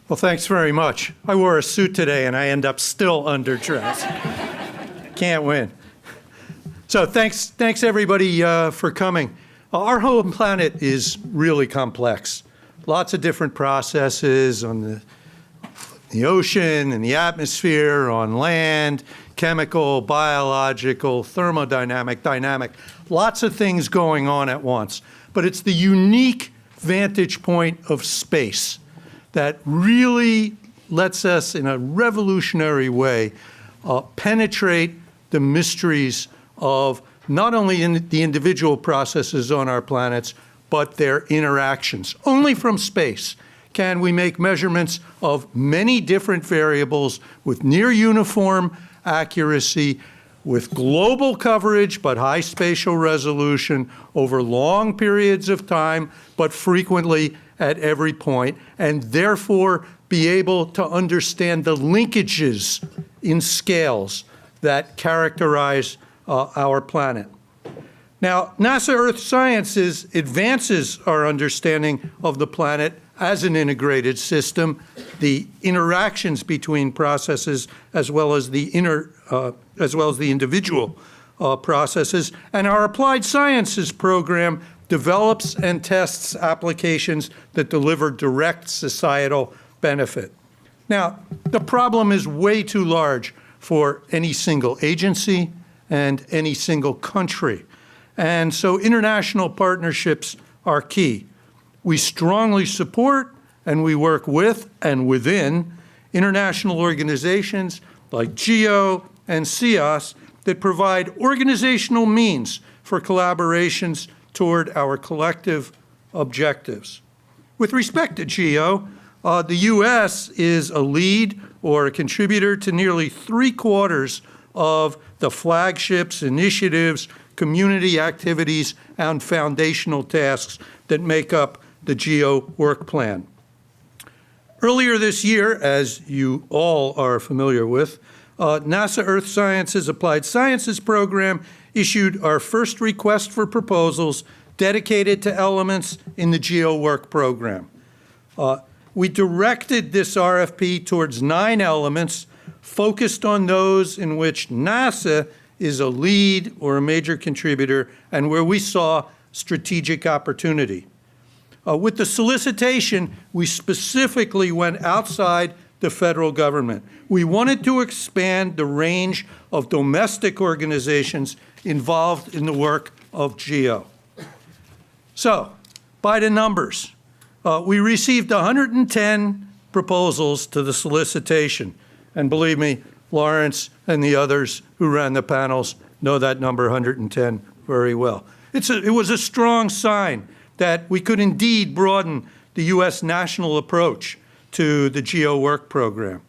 Well, thanks very much. I wore a suit today and I end up still underdressed. Can't win. So thanks everybody for coming. Our home planet is really complex. Lots of different processes on the ocean and the atmosphere, on land, chemical, biological, thermodynamic, dynamic, lots of things going on at once. But it's the unique vantage point of space that really lets us, in a revolutionary way, penetrate the mysteries of not only in the individual processes on our planets, but their interactions. Only from space can we make measurements of many different variables with near uniform accuracy, with global coverage but high spatial resolution over long periods of time, but frequently at every point, and therefore be able to understand the linkages in scales that characterize our planet. Now, NASA Earth Sciences advances our understanding of the planet as an integrated system, the interactions between processes as well as the individual processes, and our applied sciences program develops and tests applications that deliver direct societal benefit. Now, the problem is way too large for any single agency and any single country. And so international partnerships are key. We strongly support and we work with and within international organizations like GEO and CEOS that provide organizational means for collaborations toward our collective objectives. With respect to GEO, the U.S. is a lead or a contributor to nearly 3/4 of the flagships, initiatives, community activities, and foundational tasks that make up the GEO work plan. Earlier this year, as you all are familiar with, NASA Earth Sciences Applied Sciences program issued our first request for proposals dedicated to elements in the GEO work program. We directed this RFP towards 9 elements, focused on those in which NASA is a lead or a major contributor and where we saw strategic opportunity. With the solicitation, we specifically went outside the federal government. We wanted to expand the range of domestic organizations involved in the work of GEO. So, by the numbers, we received 110 proposals to the solicitation. And believe me, Lawrence and the others who ran the panels know that number 110 very well. It was a strong sign that we could indeed broaden the U.S. national approach to the GEO work program.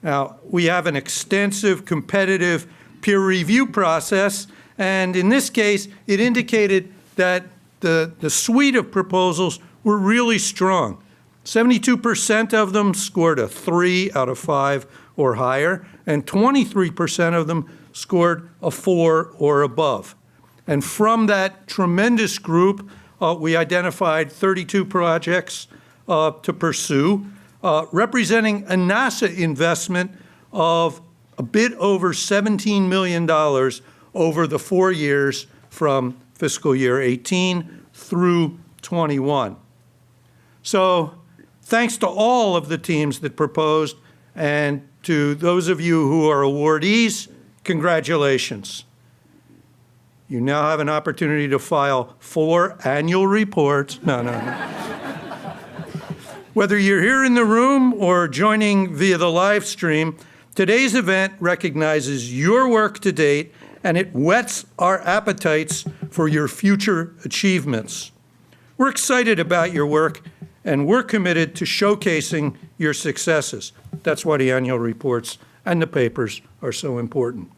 Now, we have an extensive competitive peer review process, and in this case, it indicated that the suite of proposals were really strong. 72% of them scored a 3 out of 5 or higher, and 23% of them scored a 4 or above. And from that tremendous group, we identified 32 projects to pursue, representing a NASA investment of a bit over $17 million over the 4 years from fiscal year 18 through 21. So thanks to all of the teams that proposed, and to those of you who are awardees, congratulations. You now have an opportunity to file 4 annual reports. No. Whether you're here in the room or joining via the live stream, today's event recognizes your work to date, and it whets our appetites for your future achievements. We're excited about your work, and we're committed to showcasing your successes. That's why the annual reports and the papers are so important.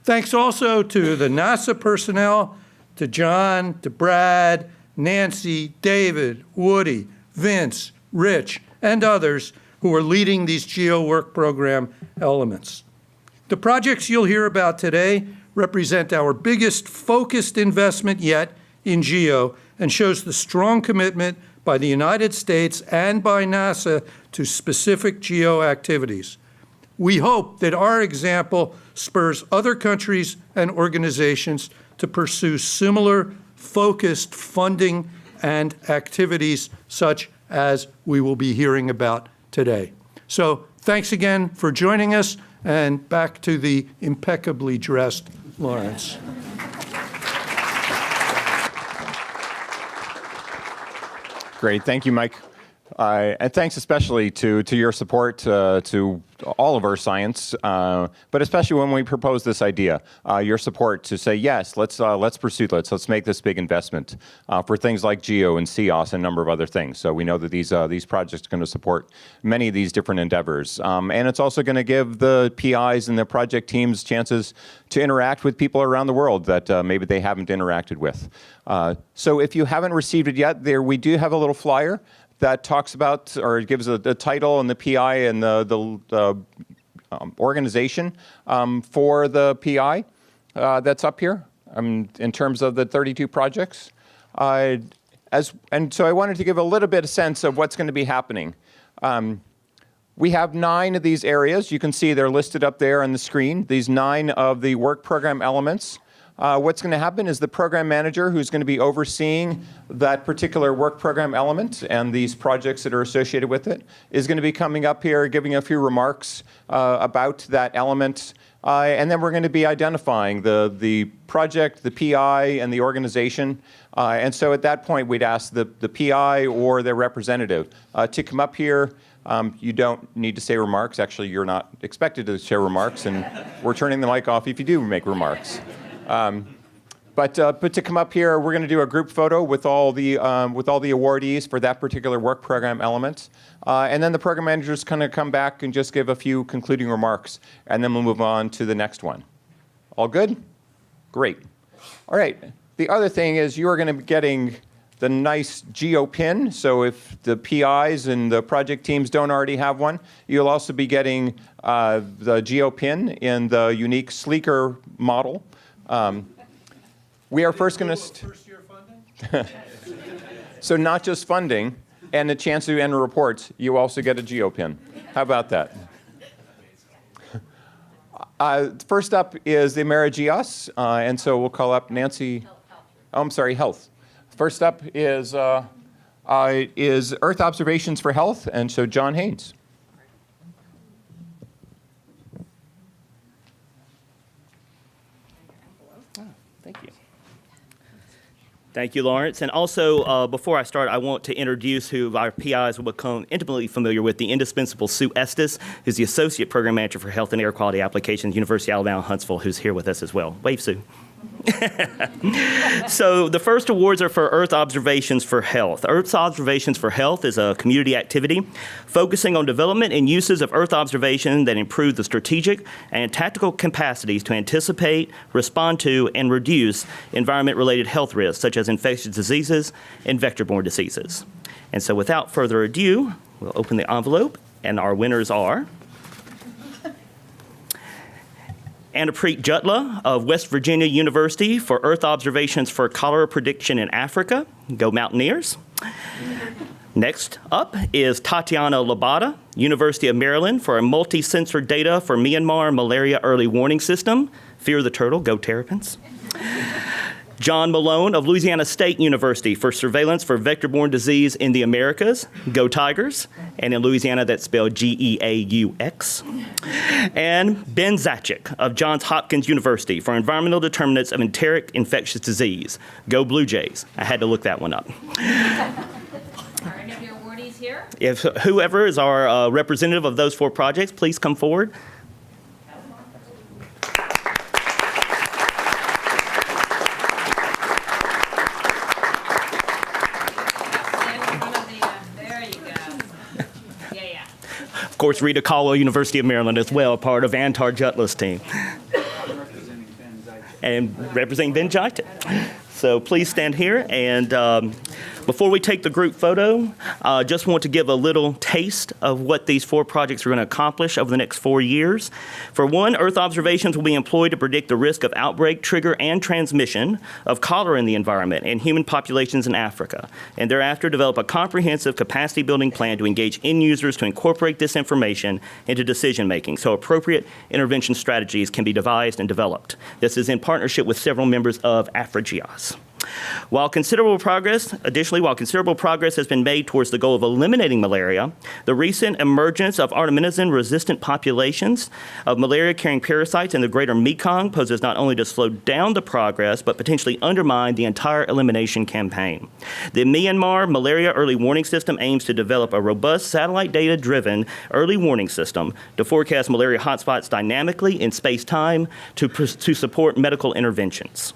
Thanks also to the NASA personnel, to John, to Brad, Nancy, David, Woody, Vince, Rich, and others who are leading these GEO work program elements. The projects you'll hear about today represent our biggest focused investment yet in GEO and shows the strong commitment by the United States and by NASA to specific GEO activities. We hope that our example spurs other countries and organizations to pursue similar focused funding and activities such as we will be hearing about today. So thanks again for joining us, and back to the impeccably dressed Lawrence. Great, thank you, Mike. And thanks especially to your support to all of Earth Science, but especially when we proposed this idea, your support to say, yes, let's pursue this, let's make this big investment for things like GEO and CEOS and a number of other things. So we know that these projects are going to support many of these different endeavors. And it's also going to give the PIs and the project teams chances to interact with people around the world that maybe they haven't interacted with. So if you haven't received it yet, we do have a little flyer that talks about, or gives the title and the PI and the organization for the PI that's up here in terms of the 32 projects. And so I wanted to give a little bit of sense of what's going to be happening. We have 9 of these areas. You can see they're listed up there on the screen, these 9 of the work program elements. What's going to happen is the program manager, who's going to be overseeing that particular work program element and these projects that are associated with it, is going to be coming up here, giving a few remarks about that element. And then we're going to be identifying the project, the PI, and the organization. And so at that point, we'd ask the PI or their representative to come up here. You don't need to say remarks. Actually, you're not expected to share remarks, and we're turning the mic off if you do make remarks. But to come up here, we're going to do a group photo with all the awardees for that particular work program element, and then the program manager is going to come back and just give a few concluding remarks, and then we'll move on to the next one. All good? Great. All right. The other thing is you are going to be getting the nice GEO pin. So if the PIs and the project teams don't already have one, you'll also be getting the GEO pin in the unique, sleeker model. We are first going to... First-year funding? So not just funding and a chance to enter reports, you also get a GEO pin. How about that? First up is the AmeriGeos, and so we'll call up Nancy... Oh, I'm sorry, health. First up is Earth Observations for Health, and so John Haynes. Thank you. Thank you, Lawrence. And also, before I start, I want to introduce who our PIs will become intimately familiar with, the indispensable Sue Estes, who's the Associate Program Manager for Health and Air Quality Applications, University of Alabama, Huntsville, who's here with us as well. Wave, Sue. So the first awards are for Earth Observations for Health. Earth Observations for Health is a community activity focusing on development and uses of Earth observation that improve the strategic and tactical capacities to anticipate, respond to, and reduce environment-related health risks, such as infectious diseases and vector-borne diseases. And so without further ado, we'll open the envelope, and our winners are Annapreet Jutla of West Virginia University for Earth Observations for Cholera Prediction in Africa. Go Mountaineers. Next up is Tatiana Labata, University of Maryland, for a multi-sensor data for Myanmar Malaria Early Warning System. Fear the turtle, go Terrapins. John Malone of Louisiana State University for surveillance for vector-borne disease in the Americas. Go Tigers. And in Louisiana, that's spelled G-E-A-U-X. And Ben Zacic of Johns Hopkins University for environmental determinants of enteric infectious disease. Go Blue Jays. I had to look that one up. Are any of your awardees here? If whoever is our representative of those 4 projects, please come forward. Of course, Rita Caldwell, University of Maryland as well, part of Antar Jutla's team. And representing Ben Zacic. So please stand here. And Before we take the group photo, I just want to give a little taste of what these 4 projects are going to accomplish over the next 4 years. For one, Earth observations will be employed to predict the risk of outbreak, trigger, and transmission of cholera in the environment and human populations in Africa, and thereafter develop a comprehensive capacity-building plan to engage end users to incorporate this information into decision-making so appropriate intervention strategies can be devised and developed. This is in partnership with several members of AfriGeos. While considerable progress has been made towards the goal of eliminating malaria, the recent emergence of artemisinin-resistant populations of malaria-carrying parasites in the greater Mekong poses not only to slow down the progress, but potentially undermine the entire elimination campaign. The Myanmar Malaria Early Warning System aims to develop a robust satellite data-driven early warning system to forecast malaria hotspots dynamically in space-time to support medical interventions.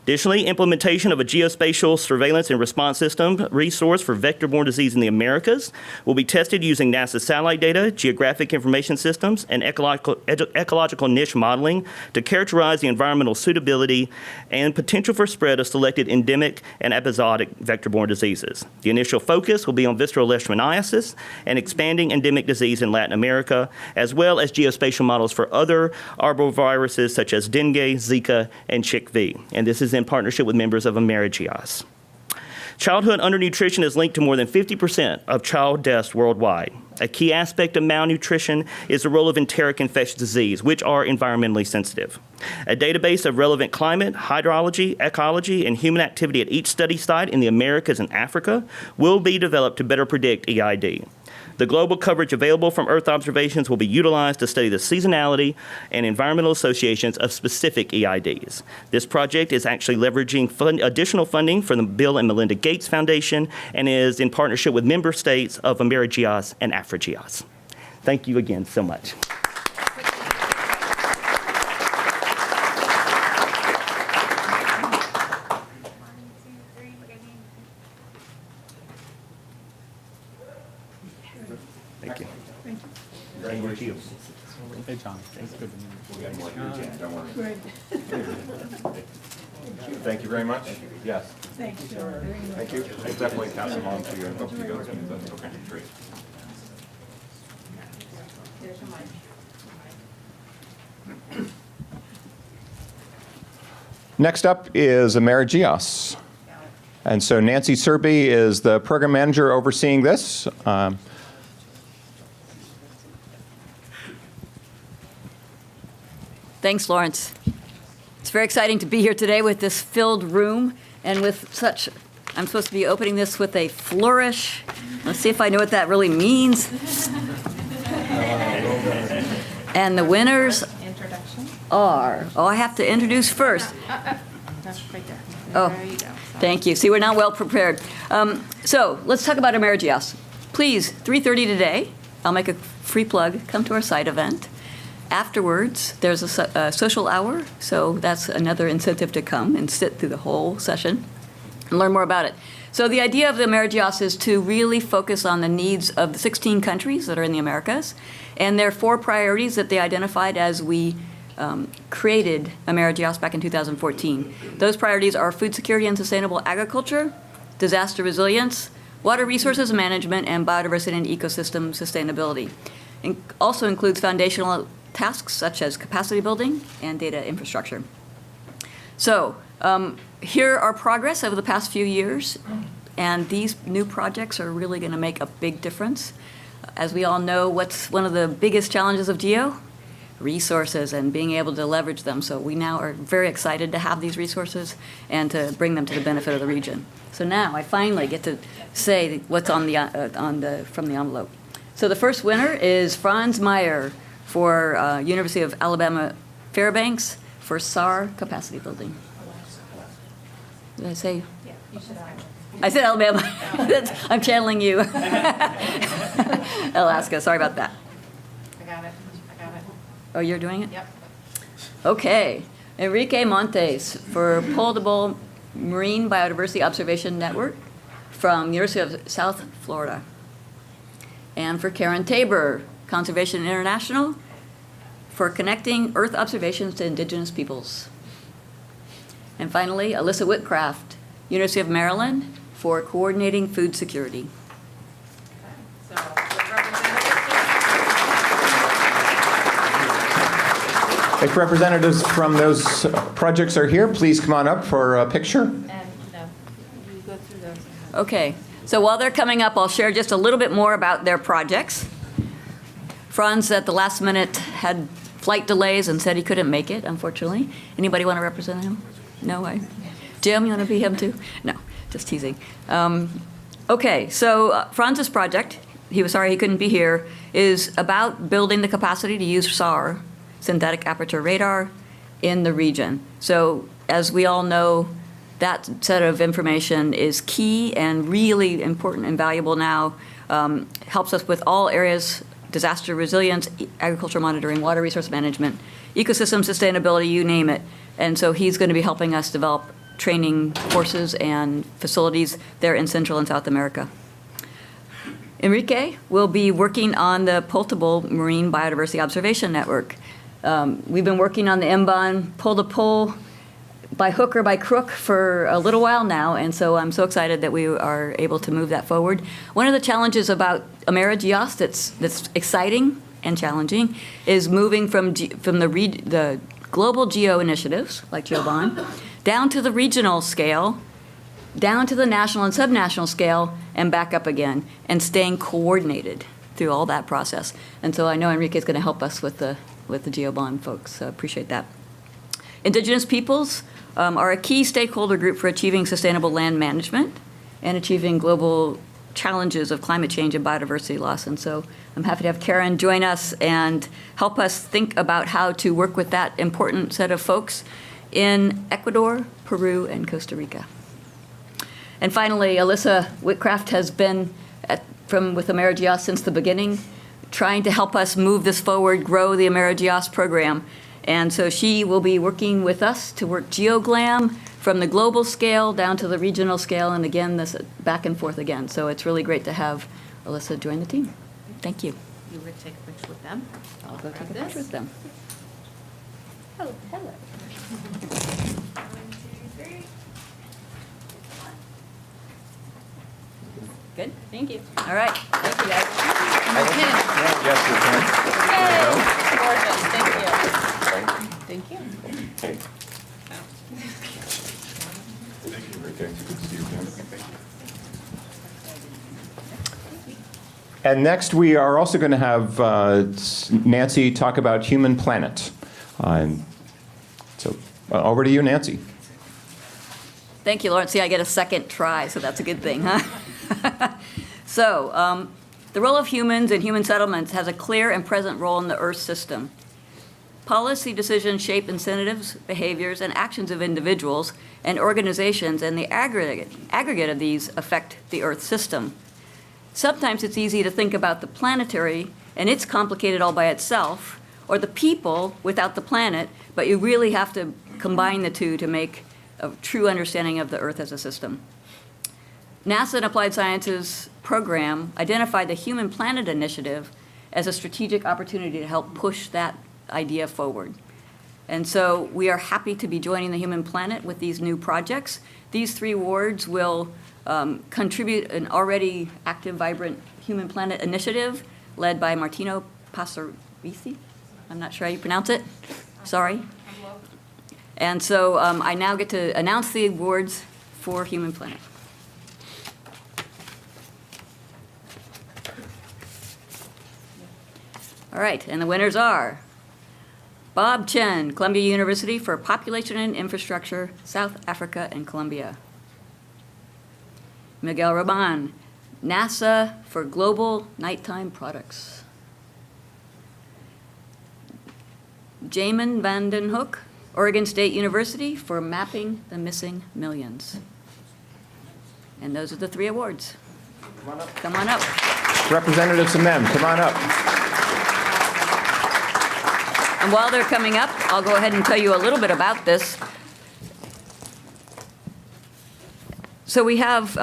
Additionally, implementation of a geospatial surveillance and response system resource for vector-borne disease in the Americas will be tested using NASA satellite data, geographic information systems, and ecological niche modeling to characterize the environmental suitability and potential for spread of selected endemic and episodic vector-borne diseases. The initial focus will be on visceral leishmaniasis and expanding endemic disease in Latin America, as well as geospatial models for other arboviruses such as dengue, Zika, and CHIKV. And this is in partnership with members of AmeriGeos. Childhood undernutrition is linked to more than 50% of child deaths worldwide. A key aspect of malnutrition is the role of enteric infectious disease, which are environmentally sensitive. A database of relevant climate, hydrology, ecology, and human activity at each study site in the Americas and Africa will be developed to better predict EID. The global coverage available from Earth observations will be utilized to study the seasonality and environmental associations of specific EIDs. This project is actually leveraging additional funding from the Bill and Melinda Gates Foundation and is in partnership with member states of AmeriGeos and AfriGeos. Thank you again so much. Thank you. Thank you. Hey, John. It's good to meet you. Thank you very much. Yes. Thank you, John, very much. Thank you. I'll definitely pass them on to you and hope you guys can. Okay, great. There's your mic. Next up is AmeriGeos. And so Nancy Serby is the program manager overseeing this. Thanks, Lawrence. It's very exciting to be here today with this filled room and with such, I'm supposed to be opening this with a flourish. Let's see if I know what that really means. And the winners are, I have to introduce first. That's right there. Oh, There you go. thank you. See, we're not well prepared. So let's talk about AmeriGeos. Please, 3:30 today, I'll make a free plug, come to our site event. Afterwards, there's a social hour, so that's another incentive to come and sit through the whole session and learn more about it. So the idea of the AmeriGeos is to really focus on the needs of the 16 countries that are in the Americas, and there are 4 priorities that they identified as we created AmeriGeos back in 2014. Those priorities are food security and sustainable agriculture, disaster resilience, water resources management, and biodiversity and ecosystem sustainability. It also includes foundational tasks such as capacity building and data infrastructure. So here are progress over the past few years, and these new projects are really going to make a big difference. As we all know, what's one of the biggest challenges of GEO? Resources and being able to leverage them. So we now are very excited to have these resources and to bring them to the benefit of the region. So now I finally get to say what's on the from the envelope. So the first winner is Franz Meyer for University of Alabama Fairbanks for SAR capacity building. Did I say? Yeah, you should have. I said Alabama. I'm channeling you. Alaska, sorry about that. I got it. Oh, you're doing it? Yep. Okay. Enrique Montes for Poldable Marine Biodiversity Observation Network from University of South Florida. And for Karen Tabor, Conservation International, for connecting Earth observations to indigenous peoples. And finally, Alyssa Whitcraft, University of Maryland, for coordinating food security. So, the representatives If representatives from those projects are here, please come on up for a picture. and, you go through those. Okay, so while they're coming up, I'll share just a little bit more about their projects. Franz at the last minute had flight delays and said he couldn't make it, unfortunately. Anybody want to represent him? No? Jim, you want to be him too? No, just teasing. Okay, so Franz's project, he was sorry he couldn't be here, is about building the capacity to use SAR, synthetic aperture radar, in the region. So as we all know, that set of information is key and really important and valuable now. Helps us with all areas: disaster resilience, agriculture monitoring, water resource management, ecosystem sustainability, you name it. And so he's going to be helping us develop training courses and facilities there in Central and South America. Enrique will be working on the Potable Marine Biodiversity Observation Network. We've been working on the MBON pull-to-pull by hook or by crook for a little while now, and so I'm so excited that we are able to move that forward. One of the challenges about AmeriGeos that's exciting and challenging is moving from the global GEO initiatives, like GeoBond, down to the regional scale, down to the national and subnational scale, and back up again, and staying coordinated through all that process. And so I know Enrique is going to help us with the GeoBond folks, so appreciate that. Indigenous peoples are a key stakeholder group for achieving sustainable land management and achieving global challenges of climate change and biodiversity loss. And so I'm happy to have Karen join us and help us think about how to work with that important set of folks in Ecuador, Peru, and Costa Rica. And finally, Alyssa Whitcraft has been with AmeriGeos since the beginning, trying to help us move this forward, grow the AmeriGeos program. And so she will be working with us to work GeoGlam from the global scale down to the regional scale, and again, this back and forth again. So it's really great to have Alyssa join the team. Thank you. You would take a picture with them. I'll go take a Grab picture this. with them. Oh, hello. 1, 2, 3. Good, thank you. All right, thank you guys. Yes, Gorgeous, thank you. Thank you. And next, we are also going to have Nancy talk about Human Planet. So over to you, Nancy. Thank you, Lawrence. See, I get a second try, so that's a good thing, huh? So, the role of humans and human settlements has a clear and present role in the Earth system. Policy decisions shape incentives, behaviors, and actions of individuals and organizations, and the aggregate of these affect the Earth system. Sometimes it's easy to think about the planetary, and it's complicated all by itself, or the people without the planet, but you really have to combine the two to make a true understanding of the Earth as a system. NASA and Applied Sciences program identified the Human Planet Initiative as a strategic opportunity to help push that idea forward. And so we are happy to be joining the Human Planet with these new projects. These 3 wards will contribute an already active, vibrant Human Planet Initiative led by Martino Pastorici. I'm not sure how you pronounce it. Sorry. And so I now get to announce the awards for Human Planet. All right, and the winners are Bob Chen, Columbia University for Population and Infrastructure, South Africa and Colombia. Miguel Raban, NASA for Global Nighttime Products. Jamin Vanden Hoek, Oregon State University for Mapping the Missing Millions. And those are the 3 awards. Come on up. Representatives from them, come on up. And while they're coming up, I'll go ahead and tell you a little bit about this. So we have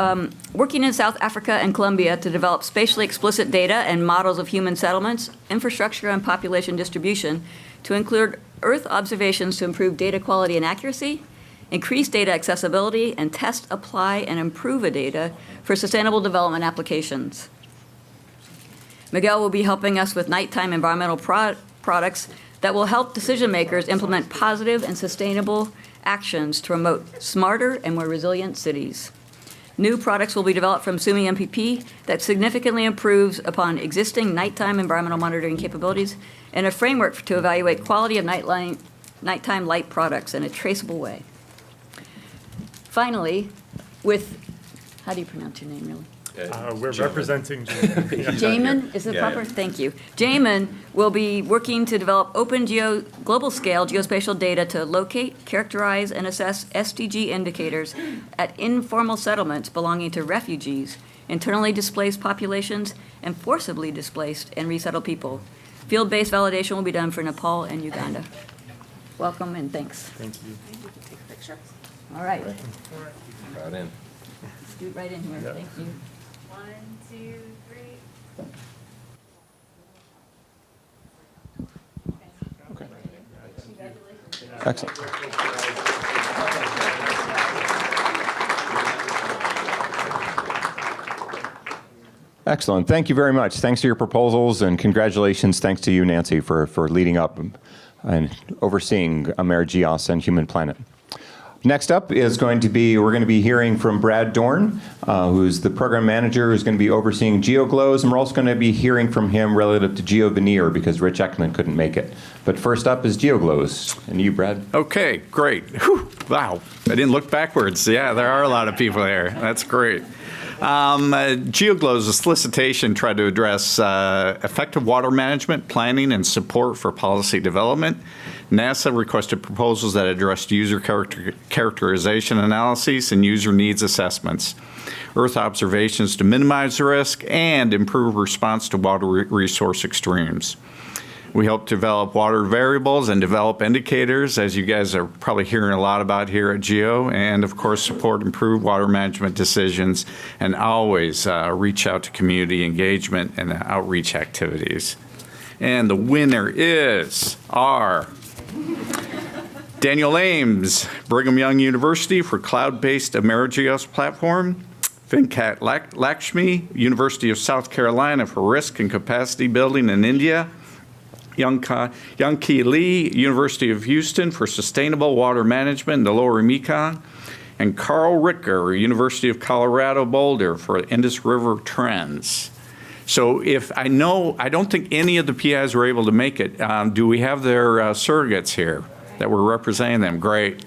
working in South Africa and Colombia to develop spatially explicit data and models of human settlements, infrastructure, and population distribution to include Earth observations to improve data quality and accuracy, increase data accessibility, and test, apply, and improve data for sustainable development applications. Miguel will be helping us with nighttime environmental products that will help decision makers implement positive and sustainable actions to promote smarter and more resilient cities. New products will be developed from SUMI MPP that significantly improves upon existing nighttime environmental monitoring capabilities and a framework to evaluate quality of nighttime light products in a traceable way. Finally, how do you pronounce your name, really? We're representing Jamin, is it proper? Thank you. Jamin will be working to develop open global scale geospatial data to locate, characterize, and assess SDG indicators at informal settlements belonging to refugees, internally displaced populations, and forcibly displaced and resettled people. Field-based validation will be done for Nepal and Uganda. Welcome and thanks. Thank you. Take a picture. All right. Right in. Scoot right in here. Yep. Thank you. 1, 2, 3. Excellent. Excellent. Thank you very much. Thanks for your proposals, and congratulations. Thanks to you, Nancy, for leading up and overseeing AmeriGeos and Human Planet. Next up is we're going to be hearing from Brad Dorn, who's the program manager who's going to be overseeing GeoGlows, and we're also going to be hearing from him relative to GeoVeneer because Rich Ekman couldn't make it. But first up is GeoGlows. And you, Brad? Okay, great. Whew, wow, I didn't look backwards. Yeah, there are a lot of people there. That's great. GeoGlows, a solicitation tried to address effective water management, planning, and support for policy development. NASA requested proposals that addressed user characterization analyses and user needs assessments, Earth observations to minimize the risk, and improve response to water resource extremes. We help develop water variables and develop indicators, as you guys are probably hearing a lot about here at GEO, and of course support improved water management decisions, and always reach out to community engagement and outreach activities. And the winner is our Daniel Ames, Brigham Young University for Cloud-Based AmeriGeos Platform, Venkat Lakshmi, University of South Carolina for Risk and Capacity Building in India, Young Ki Lee, University of Houston for Sustainable Water Management in the Lower Mekong, and Carl Ricker, University of Colorado Boulder for Indus River Trends. So I don't think any of the PIs were able to make it. Do we have their surrogates here that were representing them? Great.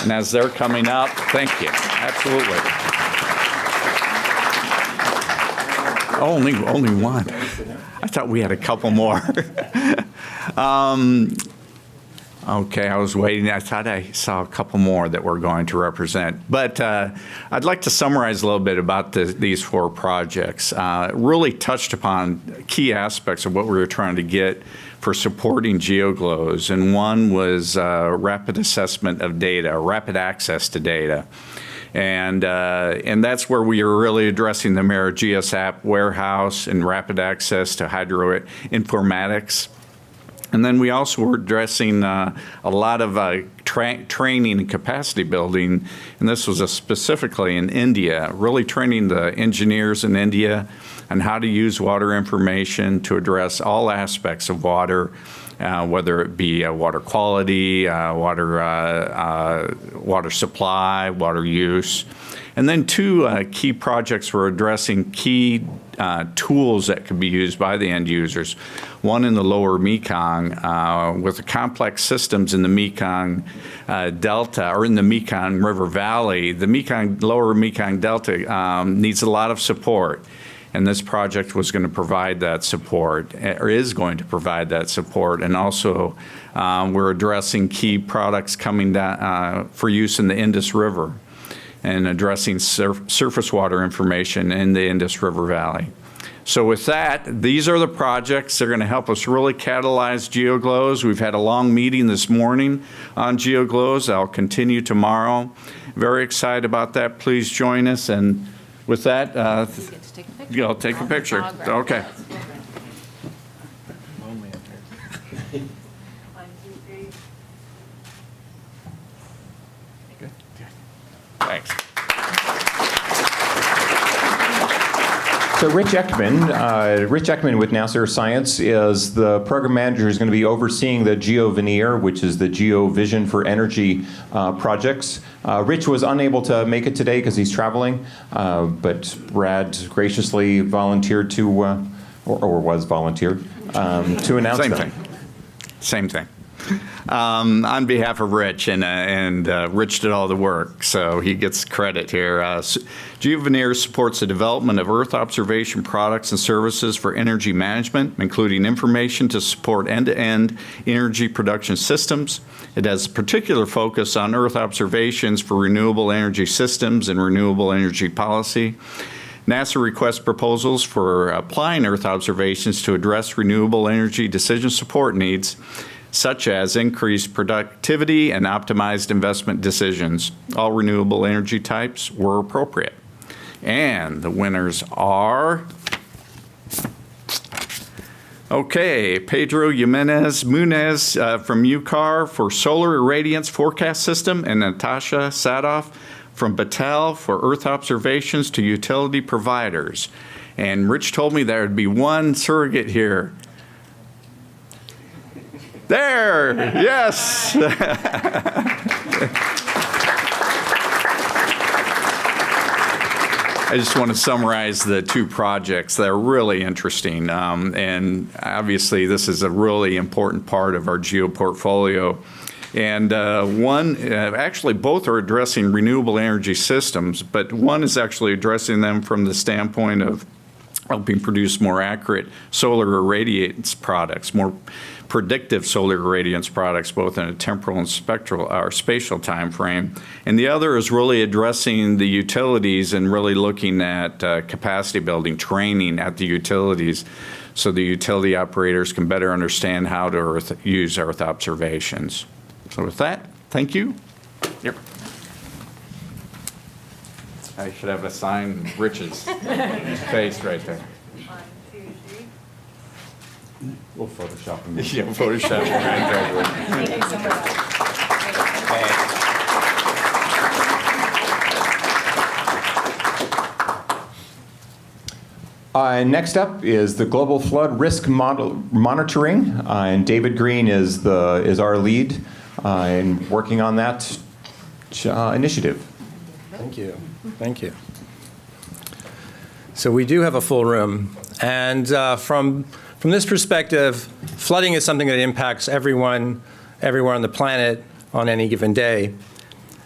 And as they're coming up, thank you. Absolutely. Only one. I thought we had a couple more. Okay, I was waiting. I thought I saw a couple more that we're going to represent. But I'd like to summarize a little bit about these 4 projects. Really touched upon key aspects of what we were trying to get for supporting GeoGlows. And one was rapid assessment of data, rapid access to data. And that's where we are really addressing the AmeriGeos app warehouse and rapid access to hydroinformatics. And then we also were addressing a lot of training and capacity building, and this was specifically in India, really training the engineers in India on how to use water information to address all aspects of water, whether it be water quality, water supply, water use. And then 2 key projects were addressing key tools that could be used by the end users. One in the lower Mekong with the complex systems in the Mekong Delta, or in the Mekong River Valley. The lower Mekong Delta needs a lot of support. And this project was going to provide that support, or is going to provide that support. And also, we're addressing key products coming down for use in the Indus River, and addressing surface water information in the Indus River Valley. So with that, these are the projects. They're going to help us really catalyze GeoGlows. We've had a long meeting this morning on GeoGlows. I'll continue tomorrow. Very excited about that. Please join us. And with that, You get to take a picture. I'll take a picture. I'll grab it. Okay. Lonely up here. 1, 2, 3. Thanks. So Rich Ekman with NASA Earth Science is the program manager who's going to be overseeing the GEO Veneer, which is the GEO Vision for Energy projects. Rich was unable to make it today because he's traveling, but Brad graciously volunteered to, or was volunteered, to announce them. Same thing. On behalf of Rich, and Rich did all the work, so he gets credit here. GeoVeneer supports the development of Earth observation products and services for energy management, including information to support end-to-end energy production systems. It has a particular focus on Earth observations for renewable energy systems and renewable energy policy. NASA requests proposals for applying Earth observations to address renewable energy decision support needs, such as increased productivity and optimized investment decisions. All renewable energy types were appropriate. And the winners are, okay, Pedro Jimenez Munez from UCAR for Solar Irradiance Forecast System, and Natasha Sadoff from Battelle for Earth Observations to Utility Providers. And Rich told me there would be one surrogate here. There, yes. I just want to summarize the two projects. They're really interesting. And obviously, this is a really important part of our GEO portfolio. And actually both are addressing renewable energy systems, but one is actually addressing them from the standpoint of helping produce more accurate solar irradiance products, more predictive solar irradiance products, both in a temporal and spectral or spatial time frame. And the other is really addressing the utilities and really looking at capacity building, training at the utilities, so the utility operators can better understand how to use Earth observations. So with that, thank you. Yep. I should have a sign Rich's face right there. 1, 2, 3. We'll Photoshop him. Yeah, Photoshop him. Thank you so much. Next up is the Global Flood Risk Monitoring, and David Green is our lead in working on that initiative. Thank you. Thank you. So we do have a full room, and from this perspective, flooding is something that impacts everyone, everywhere on the planet on any given day.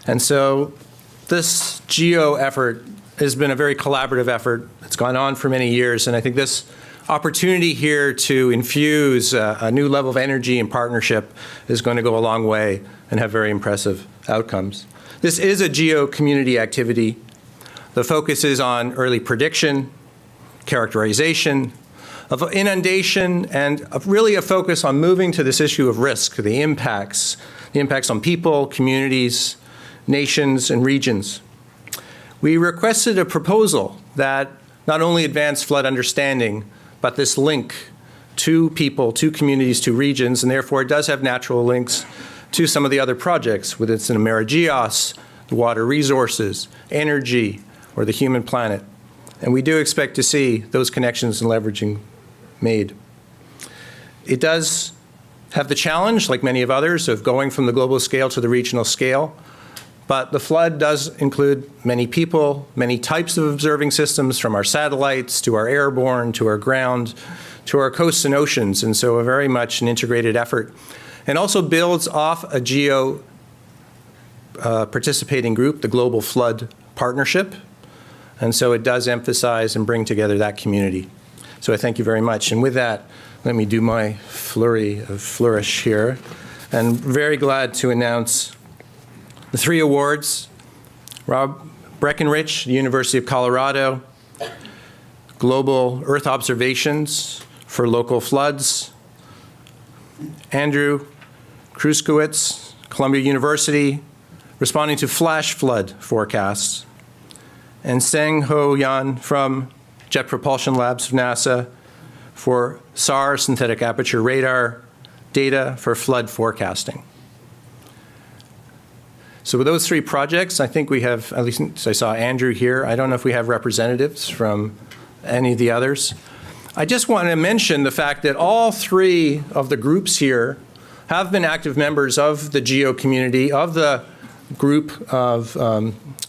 And so this GEO effort has been a very collaborative effort. It's gone on for many years, and I think this opportunity here to infuse a new level of energy and partnership is going to go a long way and have very impressive outcomes. This is a GEO community activity. The focus is on early prediction, characterization of inundation, and really a focus on moving to this issue of risk, the impacts on people, communities, nations, and regions. We requested a proposal that not only advanced flood understanding, but this link to people, to communities, to regions, and therefore it does have natural links to some of the other projects, whether it's in AmeriGeos, the water resources, energy, or the human planet. And we do expect to see those connections and leveraging made. It does have the challenge, like many of others, of going from the global scale to the regional scale. But the flood does include many people, many types of observing systems, from our satellites to our airborne, to our ground, to our coasts and oceans. And so very much an integrated effort. And also builds off a GEO participating group, the Global Flood Partnership. And so it does emphasize and bring together that community. So I thank you very much. And with that, let me do my flourish here. And very glad to announce the 3 awards. Rob Breckenridge, University of Colorado, Global Earth Observations for Local Floods. Andrew Kruskowitz, Columbia University, responding to flash flood forecasts. And Seng Ho Yan from Jet Propulsion Labs of NASA for SAR, synthetic aperture radar, data for flood forecasting. So with those 3 projects, I think we have, at least I saw Andrew here. I don't know if we have representatives from any of the others. I just want to mention the fact that all 3 of the groups here have been active members of the GEO community, of the group of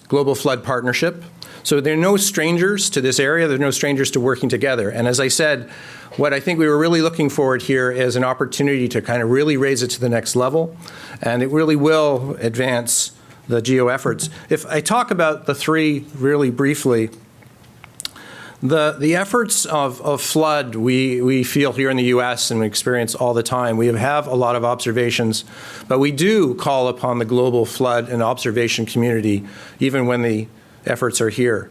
Global Flood Partnership. So they're no strangers to this area. They're no strangers to working together. And as I said, what I think we were really looking forward here is an opportunity to kind of really raise it to the next level. And it really will advance the GEO efforts. If I talk about the 3 really briefly, the efforts of flood we feel here in the U.S. and we experience all the time. We have a lot of observations, but we do call upon the global flood and observation community even when the efforts are here.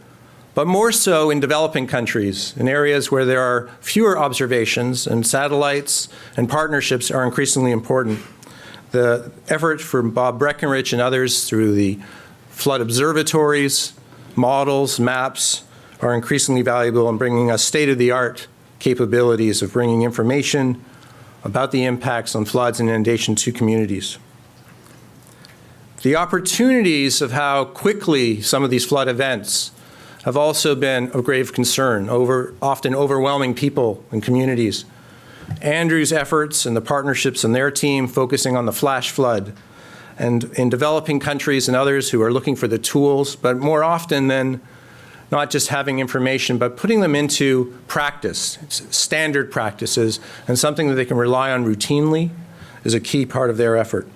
But more so in developing countries, in areas where there are fewer observations, and satellites and partnerships are increasingly important. The effort from Bob Breckenridge and others through the flood observatories, models, maps, are increasingly valuable in bringing us state-of-the-art capabilities of bringing information about the impacts on floods and inundation to communities. The opportunities of how quickly some of these flood events have also been of grave concern, often overwhelming people and communities. Andrew's efforts and the partnerships in their team focusing on the flash flood, and in developing countries and others who are looking for the tools, but more often than not just having information, but putting them into practice, standard practices, and something that they can rely on routinely is a key part of their effort.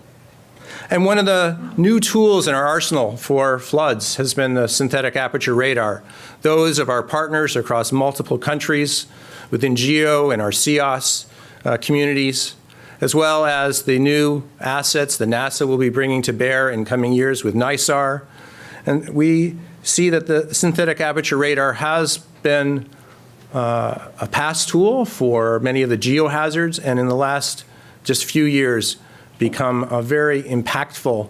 And one of the new tools in our arsenal for floods has been the synthetic aperture radar. Those of our partners across multiple countries within GEO and our CEOS communities, as well as the new assets that NASA will be bringing to bear in coming years with NISAR. And we see that the synthetic aperture radar has been a past tool for many of the geohazards, and in the last just few years become a very impactful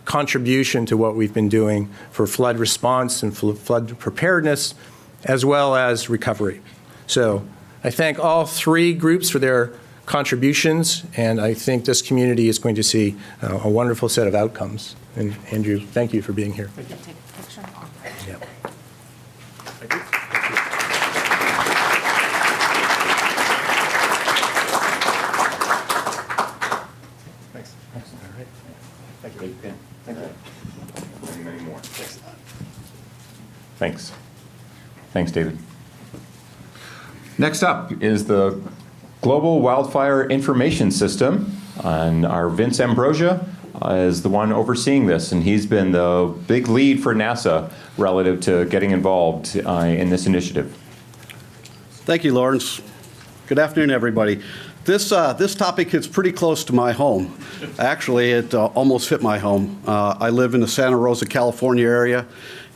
contribution to what we've been doing for flood response and flood preparedness, as well as recovery. So I thank all 3 groups for their contributions, and I think this community is going to see a wonderful set of outcomes. And Andrew, thank you for being here. Take a picture. Yep. Thanks. All right. Thank you. Thank you. Many more. Thanks. Thanks, David. Next up is the Global Wildfire Information System, and our Vince Ambrosia is the one overseeing this, and he's been the big lead for NASA relative to getting involved in this initiative. Thank you, Lawrence. Good afternoon, everybody. This topic hits pretty close to my home. Actually, it almost hit my home. I live in the Santa Rosa, California area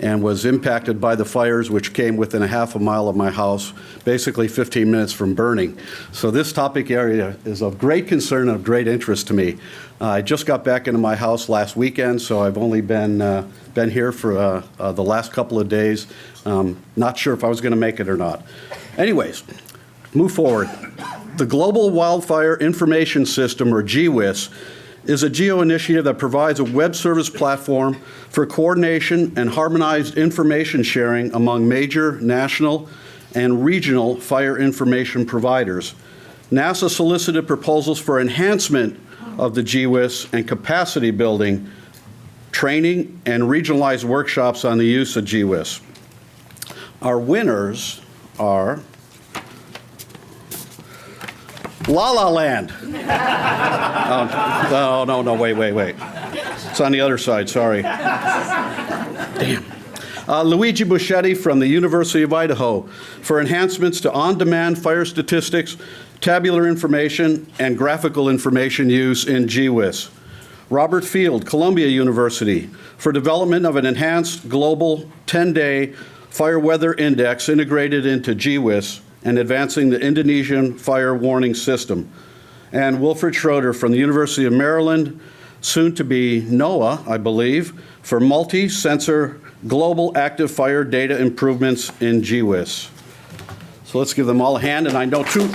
and was impacted by the fires which came within a half a mile of my house, basically 15 minutes from burning. So this topic area is of great concern and of great interest to me. I just got back into my house last weekend, so I've only been here for the last couple of days. Not sure if I was going to make it or not. Anyways, move forward. The Global Wildfire Information System, or GWIS, is a GEO initiative that provides a web service platform for coordination and harmonized information sharing among major national and regional fire information providers. NASA solicited proposals for enhancement of the GWIS and capacity building, training, and regionalized workshops on the use of GWIS. Our winners are La La Land. No, wait. It's on the other side, sorry. Damn. Luigi Buschetti from the University of Idaho for enhancements to on-demand fire statistics, tabular information, and graphical information use in GWIS. Robert Field, Columbia University, for development of an enhanced global 10-day fire weather index integrated into GWIS and advancing the Indonesian fire warning system. And Wilfred Schroeder from the University of Maryland, soon to be NOAA, I believe, for multi-sensor global active fire data improvements in GWIS. So let's give them all a hand, and I know two.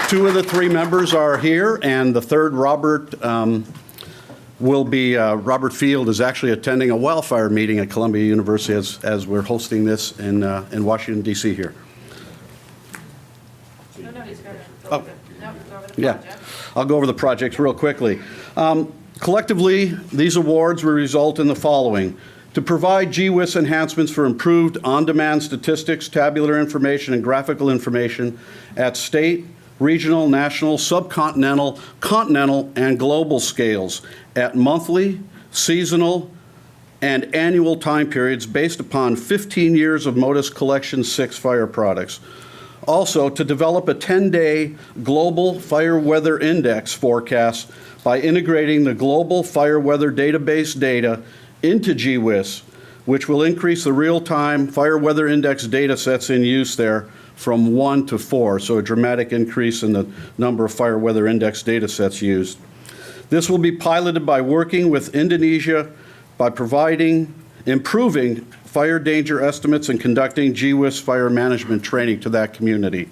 Two of the three members are here, and the third, Robert, Robert Field is actually attending a wildfire meeting at Columbia University as we're hosting this in Washington, D.C. here. No, he's going to go Oh. over the Yeah, project. I'll go over the projects real quickly. Collectively, these awards will result in the following: to provide GWIS enhancements for improved on-demand statistics, tabular information, and graphical information at state, regional, national, subcontinental, continental, and global scales at monthly, seasonal, and annual time periods based upon 15 years of Modus Collection 6 fire products. Also, to develop a 10-day global fire weather index forecast by integrating the global fire weather database data into GWIS, which will increase the real-time fire weather index data sets in use there from 1 to 4, so a dramatic increase in the number of fire weather index data sets used. This will be piloted by working with Indonesia by improving fire danger estimates and conducting GWIS fire management training to that community.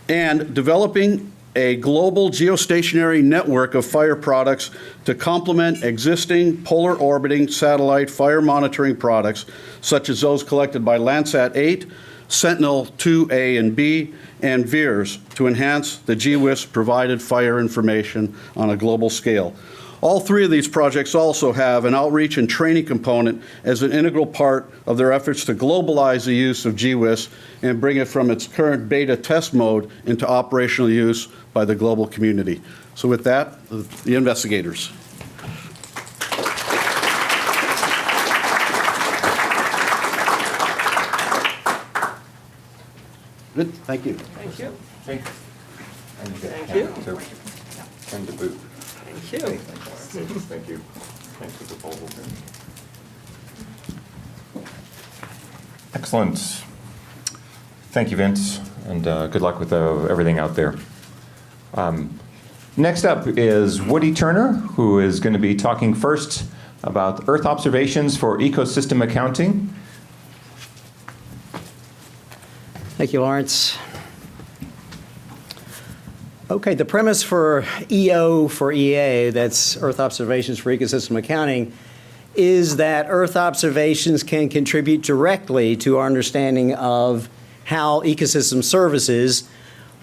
And developing a global geostationary network of fire products to complement existing polar orbiting satellite fire monitoring products, such as those collected by Landsat 8, Sentinel-2A and B, and VIIRS, to enhance the GWIS provided fire information on a global scale. All three of these projects also have an outreach and training component as an integral part of their efforts to globalize the use of GWIS and bring it from its current beta test mode into operational use by the global community. So with that, the investigators. Good, thank you. Thank you. Thank you. Tend to boot. Thank you. Thank you. Thanks for the proposal. Excellent. Thank you, Vince, and good luck with everything out there. Next up is Woody Turner, who is going to be talking first about Earth observations for ecosystem accounting. Thank you, Lawrence. Okay, the premise for EO for EA, that's Earth Observations for Ecosystem Accounting, is that Earth observations can contribute directly to our understanding of how ecosystem services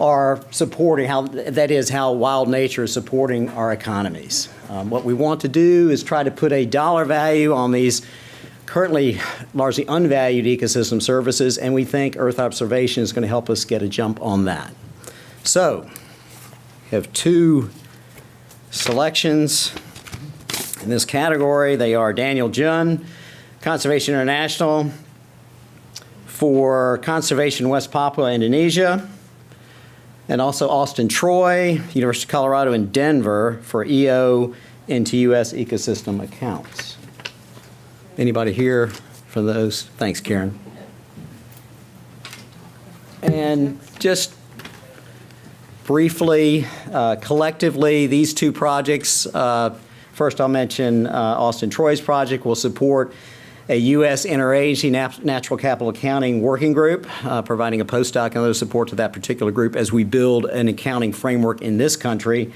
are supporting, how wild nature is supporting our economies. What we want to do is try to put a dollar value on these currently largely unvalued ecosystem services, and we think Earth observation is going to help us get a jump on that. So, we have two selections in this category. They are Daniel Jun, Conservation International, for Conservation West Papua, Indonesia, and also Austin Troy, University of Colorado in Denver, for EO into U.S. ecosystem accounts. Anybody here for those? Thanks, Karen. And just briefly, collectively, these two projects, first I'll mention Austin Troy's project will support a U.S. interagency natural capital accounting working group, providing a postdoc and other support to that particular group as we build an accounting framework in this country.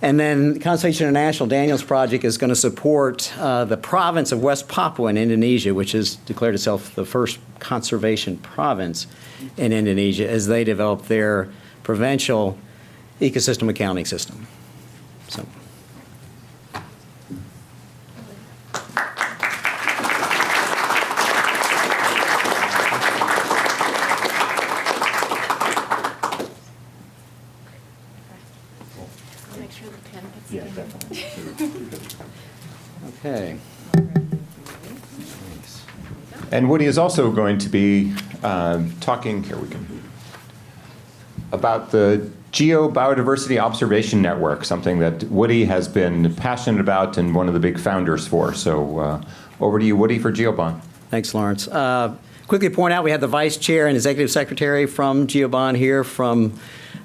And then Conservation International, Daniel's project, is going to support the province of West Papua in Indonesia, which has declared itself the first conservation province in Indonesia, as they develop their provincial ecosystem accounting system. So. Make sure the pen gets in. Okay. And Woody is also going to be talking, about the GEO Biodiversity Observation Network, something that Woody has been passionate about and one of the big founders for. So over to you, Woody, for GeoBond. Thanks, Lawrence. Quickly point out we have the vice chair and executive secretary from GeoBond here from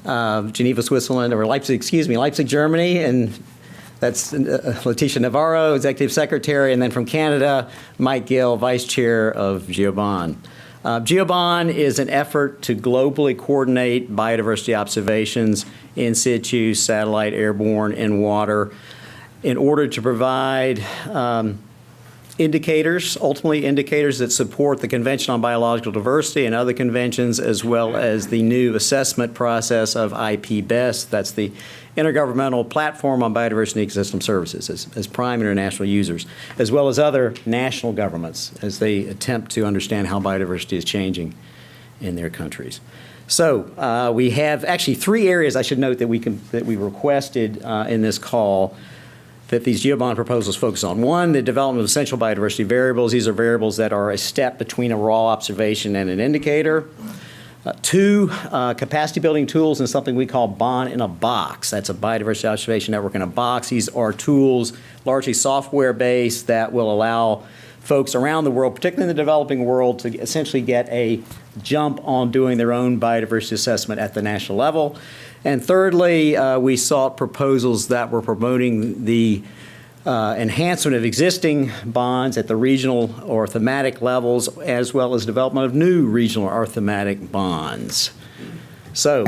Geneva, Switzerland, or Leipzig, Germany, and that's Letitia Navarro, executive secretary, and then from Canada, Mike Gill, vice chair of GeoBond. GeoBond is an effort to globally coordinate biodiversity observations in situ, satellite, airborne, and water in order to provide indicators, ultimately indicators that support the Convention on Biological Diversity and other conventions, as well as the new assessment process of IPBEST. That's the Intergovernmental Platform on Biodiversity and Ecosystem Services as prime international users, as well as other national governments as they attempt to understand how biodiversity is changing in their countries. So we have actually 3 areas I should note that we requested in this call that these GeoBond proposals focus on. 1, the development of essential biodiversity variables. These are variables that are a step between a raw observation and an indicator. 2, capacity building tools and something we call bond in a box. That's a biodiversity observation network in a box. These are tools, largely software-based, that will allow folks around the world, particularly in the developing world, to essentially get a jump on doing their own biodiversity assessment at the national level. And thirdly, we sought proposals that were promoting the enhancement of existing bonds at the regional or thematic levels, as well as development of new regional or thematic bonds. So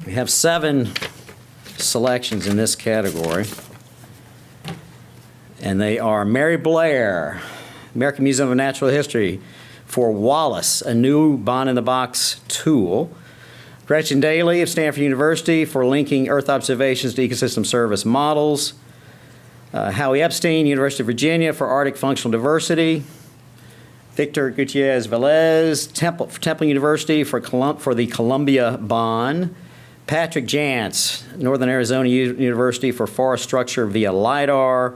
we have 7 selections in this category, and they are Mary Blair, American Museum of Natural History, for Wallace, a new bond-in-the-box tool. Gretchen Daly of Stanford University for linking Earth observations to ecosystem service models. Howie Epstein, University of Virginia, for Arctic functional diversity. Victor Gutierrez Velez, Temple University for the Columbia Bond. Patrick Jantz, Northern Arizona University for forest structure via LIDAR.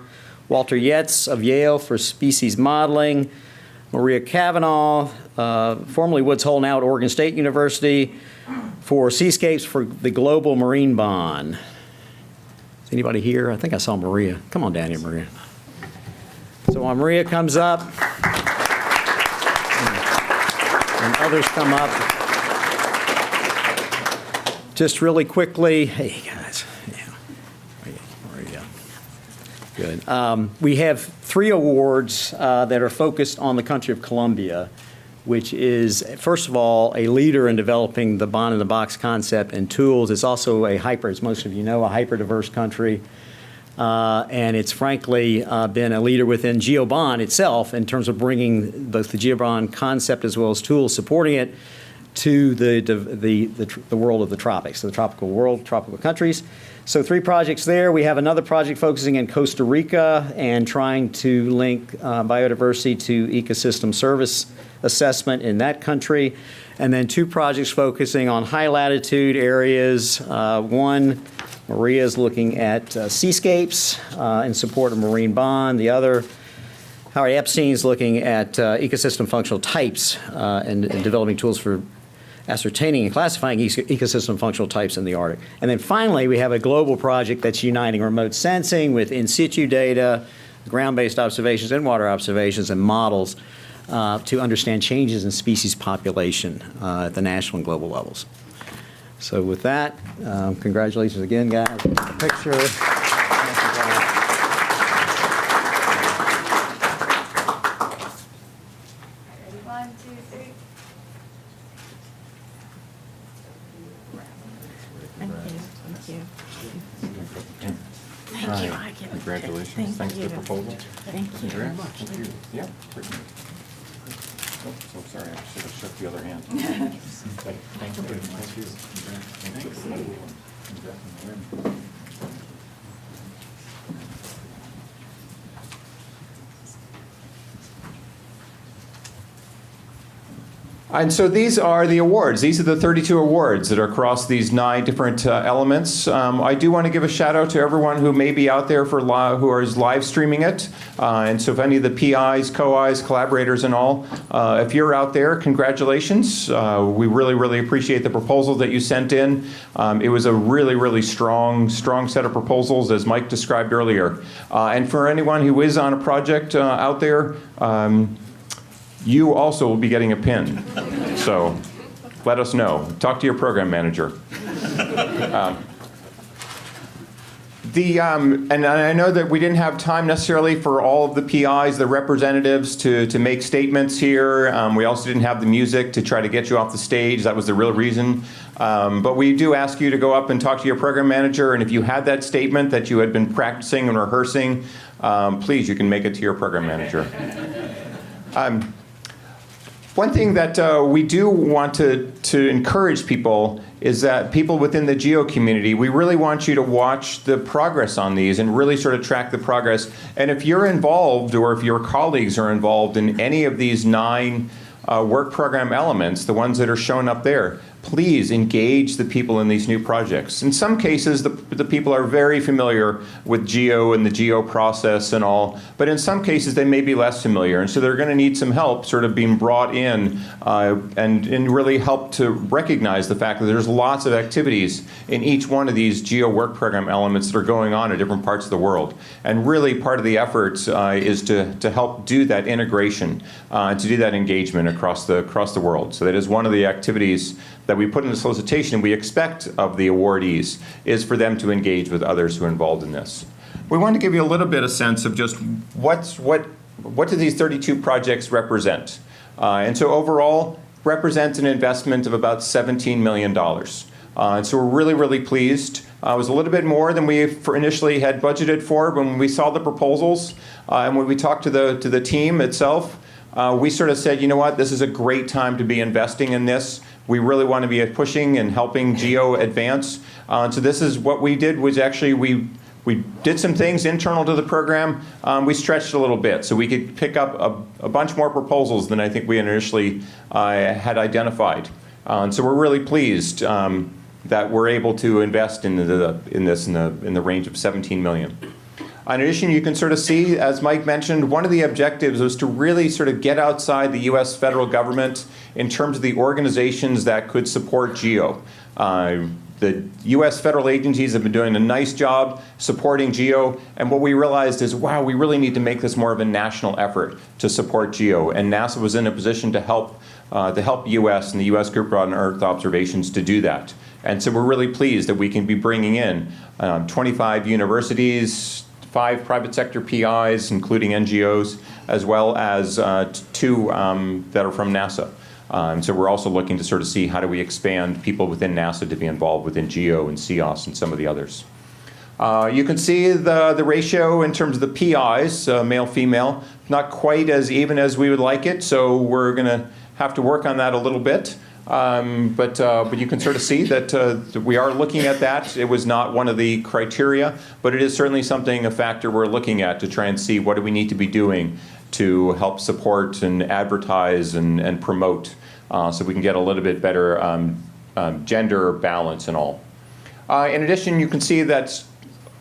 Walter Yetz of Yale for species modeling. Maria Kavanaugh, formerly Woods Hole, now at Oregon State University, for seascapes for the Global Marine Bond. Is anybody here? I think I saw Maria. Come on down here, Maria. So while Maria comes up, and others come up, just really quickly, hey guys, yeah, Maria. Good. We have 3 awards that are focused on the country of Colombia, which is, first of all, a leader in developing the bond-in-the-box concept and tools. It's also as most of you know, a hyper-diverse country. And it's frankly been a leader within GeoBond itself in terms of bringing both the GeoBond concept as well as tools supporting it to the world of the tropics, the tropical world, tropical countries. So 3 projects there. We have another project focusing in Costa Rica and trying to link biodiversity to ecosystem service assessment in that country. And then 2 projects focusing on high latitude areas. One, Maria's looking at seascapes in support of marine bond. The other, Howard Epstein's looking at ecosystem functional types and developing tools for ascertaining and classifying ecosystem functional types in the Arctic. And then finally, we have a global project that's uniting remote sensing with in situ data, ground-based observations, and water observations, and models to understand changes in species population at the national and global levels. So with that, congratulations again, guys. Picture. One, two, three. Thank you. I get it. Congratulations. Thanks for the proposal. Thank you very much. Thank you. Yeah, certainly. Oh, so sorry, I should have shook the other hand. Thank you. Thank you. And so these are the awards. These are the 32 awards that are across these 9 different elements. I do want to give a shout out to everyone who may be out there who is live streaming it. And so if any of the PIs, co-Is, collaborators and all, if you're out there, congratulations. We really, really appreciate the proposal that you sent in. It was a really, really strong set of proposals, as Mike described earlier. And for anyone who is on a project out there, you also will be getting a pin. So let us know. Talk to your program manager. And I know that we didn't have time necessarily for all of the PIs, the representatives, to make statements here. We also didn't have the music to try to get you off the stage. That was the real reason. But we do ask you to go up and talk to your program manager, and if you had that statement that you had been practicing and rehearsing, please, you can make it to your program manager. One thing that we do want to encourage people is that people within the GEO community, we really want you to watch the progress on these and really sort of track the progress. And if you're involved, or if your colleagues are involved in any of these 9 work program elements, the ones that are shown up there, please engage the people in these new projects. In some cases, the people are very familiar with GEO and the GEO process and all, but in some cases they may be less familiar, and so they're going to need some help sort of being brought in and really help to recognize the fact that there's lots of activities in each one of these GEO work program elements that are going on in different parts of the world. And really part of the effort is to help do that integration, to do that engagement across the world. So that is one of the activities that we put in the solicitation we expect of the awardees, is for them to engage with others who are involved in this. We want to give you a little bit of sense of just what do these 32 projects represent. And so overall, represents an investment of about $17 million. And so we're really, really pleased. It was a little bit more than we initially had budgeted for when we saw the proposals. And when we talked to the team itself, we sort of said, you know what, this is a great time to be investing in this. We really want to be pushing and helping GEO advance. So this is what we did, was actually we did some things internal to the program. We stretched a little bit so we could pick up a bunch more proposals than I think we initially had identified. So we're really pleased that we're able to invest in this in the range of $17 million. In addition, you can sort of see, as Mike mentioned, one of the objectives was to really sort of get outside the U.S. federal government in terms of the organizations that could support GEO. The U.S. federal agencies have been doing a nice job supporting GEO, and what we realized is, wow, we really need to make this more of a national effort to support GEO, and NASA was in a position to help U.S. and the U.S. Group on Earth Observations to do that. And so we're really pleased that we can be bringing in 25 universities, 5 private sector PIs, including NGOs, as well as 2 that are from NASA. So we're also looking to sort of see how do we expand people within NASA to be involved within GEO and CEOS and some of the others. You can see the ratio in terms of the PIs, male-female, not quite as even as we would like it, so we're going to have to work on that a little bit. But you can sort of see that we are looking at that. It was not one of the criteria, but it is certainly something, a factor we're looking at to try and see what do we need to be doing to help support and advertise and promote so we can get a little bit better gender balance and all. In addition, you can see that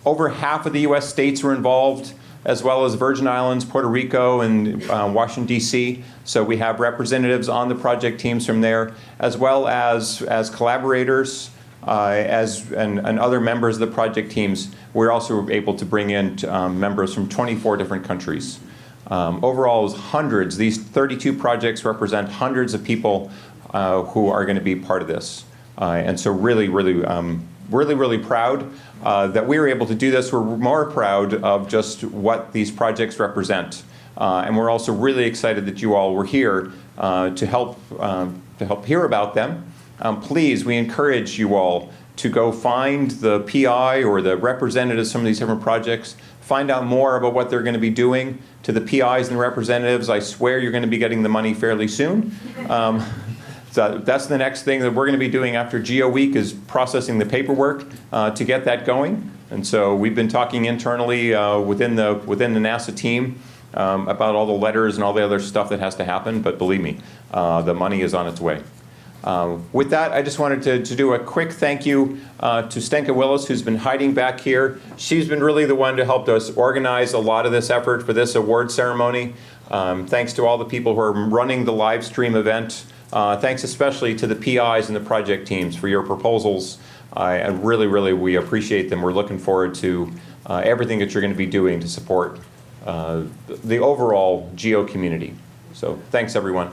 over half of the U.S. states were involved, as well as Virgin Islands, Puerto Rico, and Washington, D.C. So we have representatives on the project teams from there, as well as collaborators and other members of the project teams. We're also able to bring in members from 24 different countries. Overall, it was hundreds. These 32 projects represent hundreds of people who are going to be part of this. And so really proud that we were able to do this. We're more proud of just what these projects represent. And we're also really excited that you all were here to help hear about them. Please, we encourage you all to go find the PI or the representatives of some of these different projects, find out more about what they're going to be doing. To the PIs and representatives, I swear you're going to be getting the money fairly soon. So that's the next thing that we're going to be doing after GEO Week, is processing the paperwork to get that going. And so we've been talking internally within the NASA team about all the letters and all the other stuff that has to happen. But believe me, the money is on its way. With that, I just wanted to do a quick thank you to Stenka Willis, who's been hiding back here. She's been really the one to help us organize a lot of this effort for this award ceremony. Thanks to all the people who are running the live stream event. Thanks especially to the PIs and the project teams for your proposals. And really, we appreciate them. We're looking forward to everything that you're going to be doing to support the overall GEO community. So thanks, everyone.